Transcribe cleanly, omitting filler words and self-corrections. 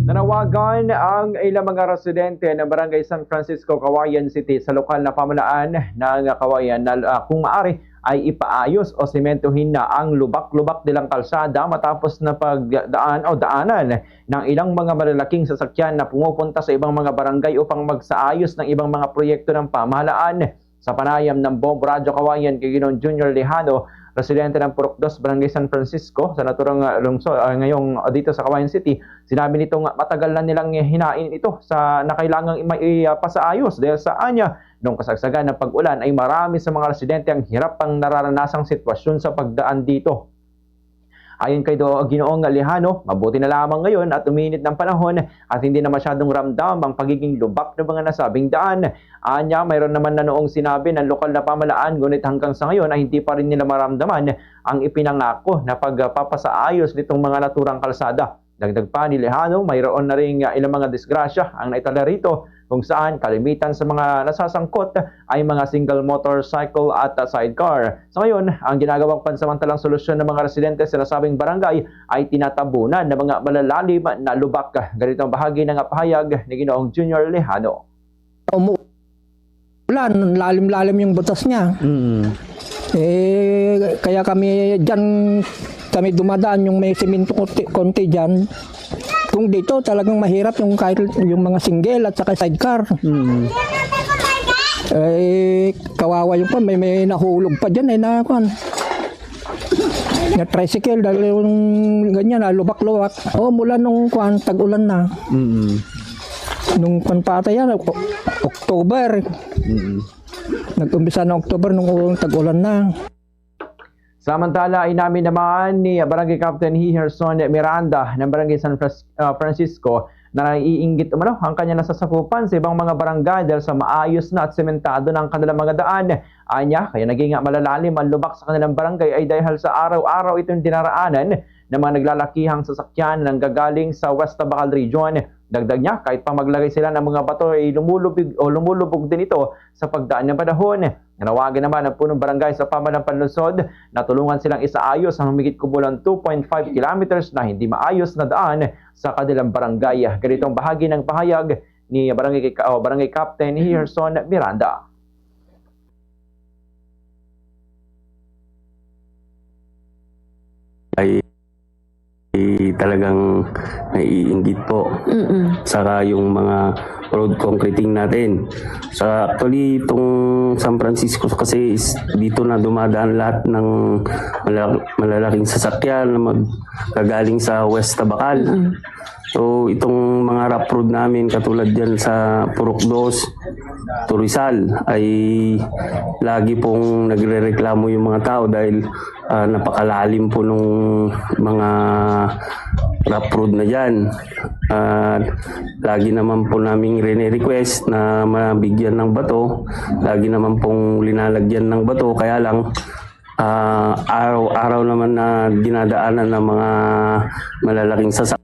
Nanawagan ang ilang mga residente ng Barangay San Francisco, Cauayan City sa lokal na pamahalaan ng Cauayan na kung maaari ay ipaayos o sementohin na ang lubak-lubak nilang kalsada matapos na pagdaan o daanan ng ilang mga malalaking sasakyan na pumupunta sa ibang mga barangay upang magsaayos ng ibang mga proyekto ng pamahalaan. Sa panayam ng Bomb Radyo Cauayan kay Ginoong Junior Lejano, residente ng Purok 2, Barangay San Francisco, sa naturang lungsod ngayong dito sa Cauayan City, sinabi nitong matagal na nilang hinain ito na kailangang ipasaayos dahil sa anya noong kasagsagan ng pag-ulan ay marami sa mga residente ang hirap pang nararanasang sitwasyon sa pagdaan dito. Ayon kay Ginoong Lejano, mabuti na lamang ngayon at uminit ng panahon at hindi na masyadong ramdam ang pagiging lubak ng mga nasabing daan. Anya, mayroon naman na noong sinabi ng lokal na pamahalaan, ngunit hanggang sa ngayon ay hindi pa rin nila maramdaman ang ipinangako na pagpapasaayos nitong mga naturang kalsada. Dagdag pa ni Lejano, mayroon na rin ilang mga disgrasya ang naitala rito kung saan kalimitan sa mga nasasangkot ay mga single motorcycle at sidecar. Sa ngayon, ang ginagawang pansamantalang solusyon ng mga residente sa nasabing barangay ay tinatabunan ng mga malalalim na lubak. Ganito ang bahagi ng pahayag ni Ginoong Junior Lejano. Ulan, lalim-lalim yung butas niya. Kaya kami dumadaan yung may simento konti dyan. Kung dito talagang mahirap yung kahit yung mga single at saka sidecar. Kawawa yung may nahulog pa dyan na tricycle dahil yung ganyan lubak-lubak. Mula nung tag-ulan na. Nung panpata yan, October. Nag-umpisa na October nung tag-ulan na. Samantala, inamin naman ni Barangay Captain Hiherson Miranda ng Barangay San Francisco na naiinggit ang kanya nasasakupan sa ibang mga barangay dahil sa maayos na at sementado ng kanilang mga daan. Anya, kaya naging malalalim ang lubak sa kanilang barangay ay dahil sa araw-araw itong dinaraanan ng mga naglalakihang sasakyan nang gagaling sa West Tabacal Region. Dagdag niya, kahit pa maglagay sila ng mga bato ay lumulubog din ito sa pagdaan ng panahon. Nanawagan naman ang punong barangay sa pamahalang panlungsod na tulungan silang isaayos ang humigit kumulang 2.5 kilometers na hindi maayos na daan sa kanilang barangay. Ganito ang bahagi ng pahayag ni Barangay Captain Hiherson Miranda. Talagang naiinggit po. Saka yung mga road concreting natin. Actually, itong San Francisco kasi dito na dumadaan lahat ng malalaking sasakyan na magkagaling sa West Tabacal. So, itong mga rough road namin katulad dyan sa Purok 2, Rizal ay lagi pong nagre-reklamo yung mga tao dahil napakalalim po nung mga rough road na dyan. Lagi naman po naming rene-request na mabigyan ng bato. Lagi naman pong linalagyan ng bato. Kaya lang, araw-araw naman na dinadaanan ng mga malalaking sasakyan.